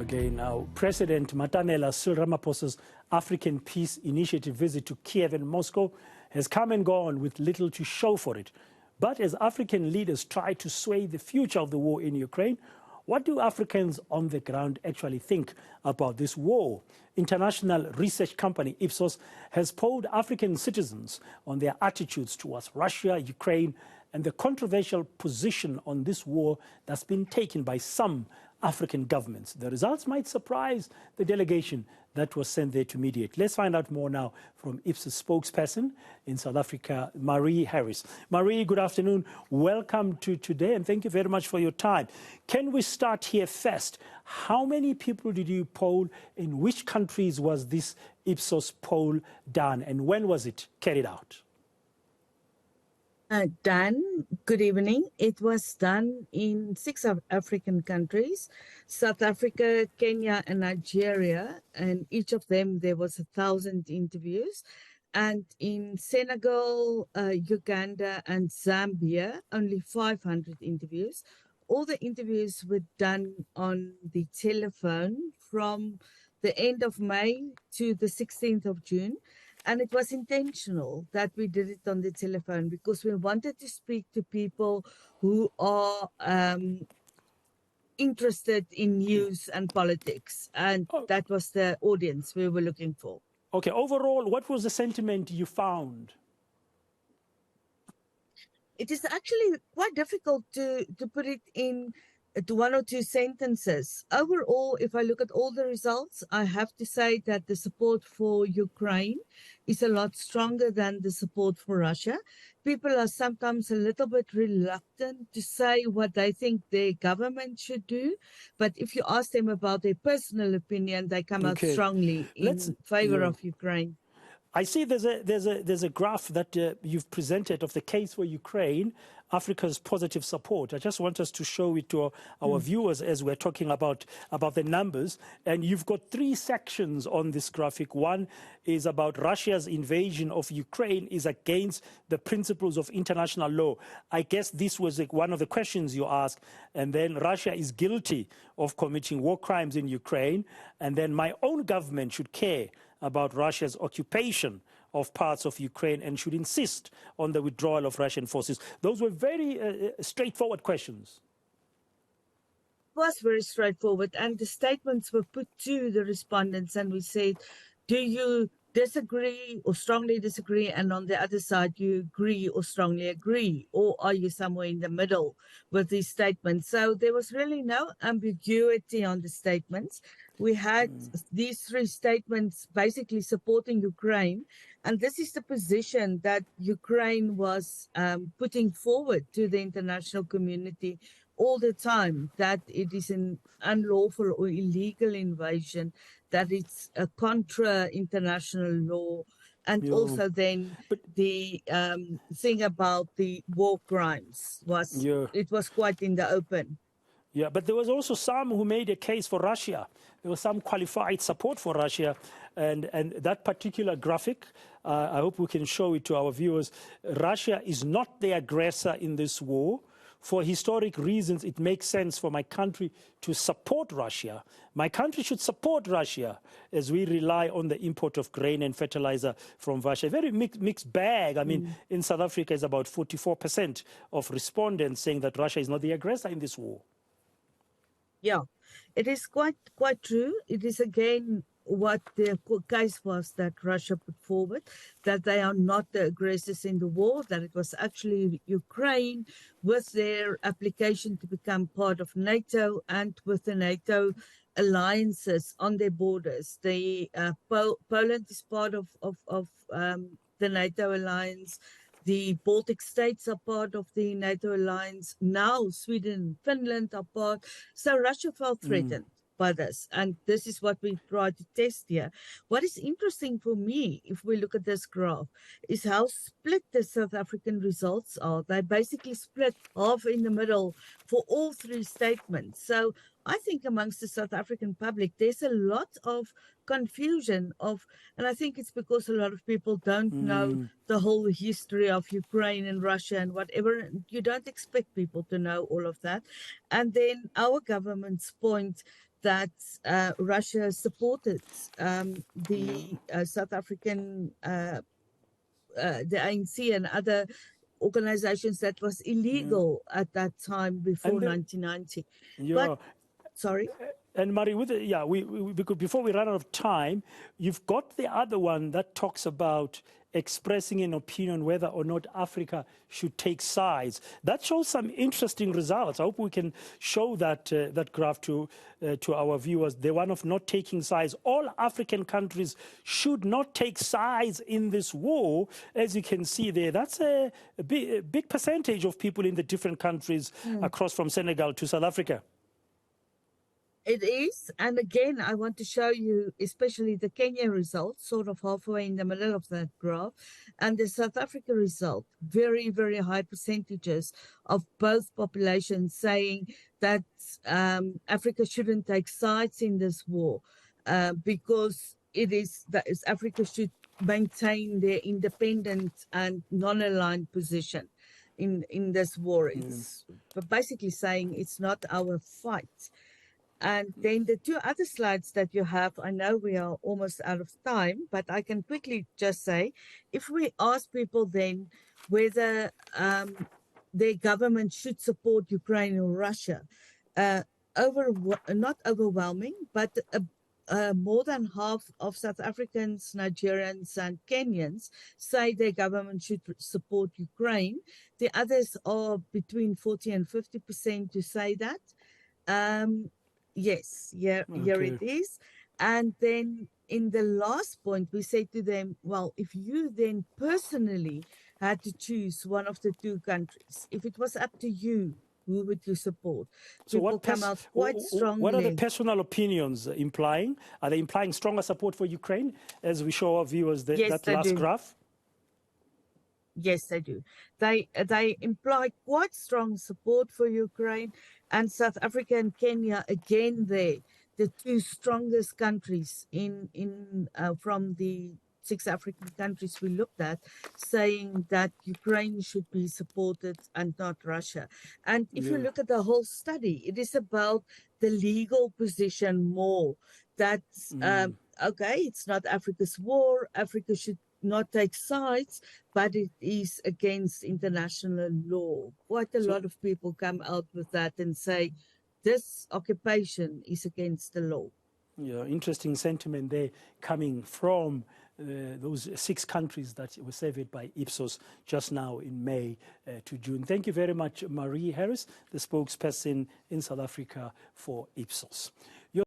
again. Now, President Matanela Cyril Ramaphosa's African Peace Initiative visit to Kiev and Moscow has come and gone with little to show for it. But as African leaders try to sway the future of the war in Ukraine, what do Africans on the ground actually think about this war? International research company Ipsos has polled African citizens on their attitudes towards Russia, Ukraine, and the controversial position on this war that's been taken by some African governments. The results might surprise the delegation that was sent there to mediate. Let's find out more now from Ipsos spokesperson in South Africa, Marie Harris. Marie, good afternoon. Welcome to today, and thank you very much for your time. Can we start here first? How many people did you poll? In which countries was this Ipsos poll done, and when was it carried out? Dan, good evening. It was done in 6 African countries, South Africa, Kenya, and Nigeria. And each of them, there was 1,000 interviews. And in Senegal, Uganda, and Zambia, only 500 interviews. All the interviews were done on the telephone from the end of May to the 16th of June. And it was intentional that we did it on the telephone because we wanted to speak to people who are interested in news and politics. And that was the audience we were looking for. Okay, overall, what was the sentiment you found? It is actually quite difficult to put it in to 1 or 2 sentences. Overall, if I look at all the results, I have to say that the support for Ukraine is a lot stronger than the support for Russia. People are sometimes a little bit reluctant to say what they think their government should do. But if you ask them about their personal opinion, they come out strongly in favor of Ukraine. I see there's a graph that you've presented of the case for Ukraine, Africa's positive support. I just want us to show it to our viewers as we're talking about the numbers. And you've got 3 sections on this graphic. One is about Russia's invasion of Ukraine is against the principles of international law. I guess this was one of the questions you asked. And then Russia is guilty of committing war crimes in Ukraine. And then my own government should care about Russia's occupation of parts of Ukraine and should insist on the withdrawal of Russian forces. Those were very straightforward questions. It was very straightforward, and the statements were put to the respondents, and we said, do you disagree or strongly disagree, and on the other side you agree or strongly agree, or are you somewhere in the middle with these statements? So there was really no ambiguity on the statements. We had these 3 statements basically supporting Ukraine, and this is the position that Ukraine was putting forward to the international community all the time, that it is an unlawful or illegal invasion, that it's a contra international law, and also then the thing about the war crimes was it was quite in the open. Yeah, but there was also some who made a case for Russia. There was some qualified support for Russia. And that particular graphic, I hope we can show it to our viewers. Russia is not the aggressor in this war. For historic reasons, it makes sense for my country to support Russia. My country should support Russia as we rely on the import of grain and fertilizer from Russia. A very mixed bag. I mean, in South Africa, it's about 44% of respondents saying that Russia is not the aggressor in this war. Yeah, it is quite true. It is again what the case was that Russia put forward, that they are not the aggressors in the war, that it was actually Ukraine with their application to become part of NATO and with the NATO alliances on their borders. The Poland is part of the NATO alliance. The Baltic states are part of the NATO alliance. Now Sweden and Finland are part. So Russia felt threatened by this. And this is what we try to test here. What is interesting for me, if we look at this graph, is how split the South African results are. They basically split half in the middle for all 3 statements. So I think amongst the South African public, there's a lot of confusion and I think it's because a lot of people don't know the whole history of Ukraine and Russia and whatever. You don't expect people to know all of that. And then our government's point that Russia supported the South African, the ANC and other organizations that was illegal at that time before 1990. But, sorry? And Marie, we could, before we run out of time, you've got the other one that talks about expressing an opinion whether or not Africa should take sides. That shows some interesting results. I hope we can show that that graph to our viewers. The one of not taking sides. All African countries should not take sides in this war. As you can see there, that's a big percentage of people in the different countries across from Senegal to South Africa. It is. And again, I want to show you, especially the Kenya result, sort of halfway in the middle of that graph, and the South Africa result, very, very high percentages of both populations saying that Africa shouldn't take sides in this war because it is that Africa should maintain their independent and non-aligned position in this war. It's basically saying it's not our fight. And then the two other slides that you have, I know we are almost out of time, but I can quickly just say, if we ask people then whether their government should support Ukraine or Russia, not overwhelming, but more than half of South Africans, Nigerians, and Kenyans say their government should support Ukraine. The others are between 40 and 50% to say that. Yes, here it is. And then in the last point, we say to them, well, if you then personally had to choose one of the two countries, if it was up to you, who would you support? So people come out quite strongly. What are the personal opinions implying? Are they implying stronger support for Ukraine, as we show our viewers that last graph? Yes, they do. They imply quite strong support for Ukraine, and South Africa and Kenya again. The two strongest countries from the 6 African countries we looked at, saying that Ukraine should be supported and not Russia. And if you look at the whole study, it is about the legal position more. That's okay. It's not Africa's war. Africa should not take sides, but it is against international law. Quite a lot of people come out with that and say this occupation is against the law. Yeah, interesting sentiment there coming from those 6 countries that were surveyed by Ipsos just now in May to June. Thank you very much, Marie Harris, the spokesperson in South Africa for Ipsos.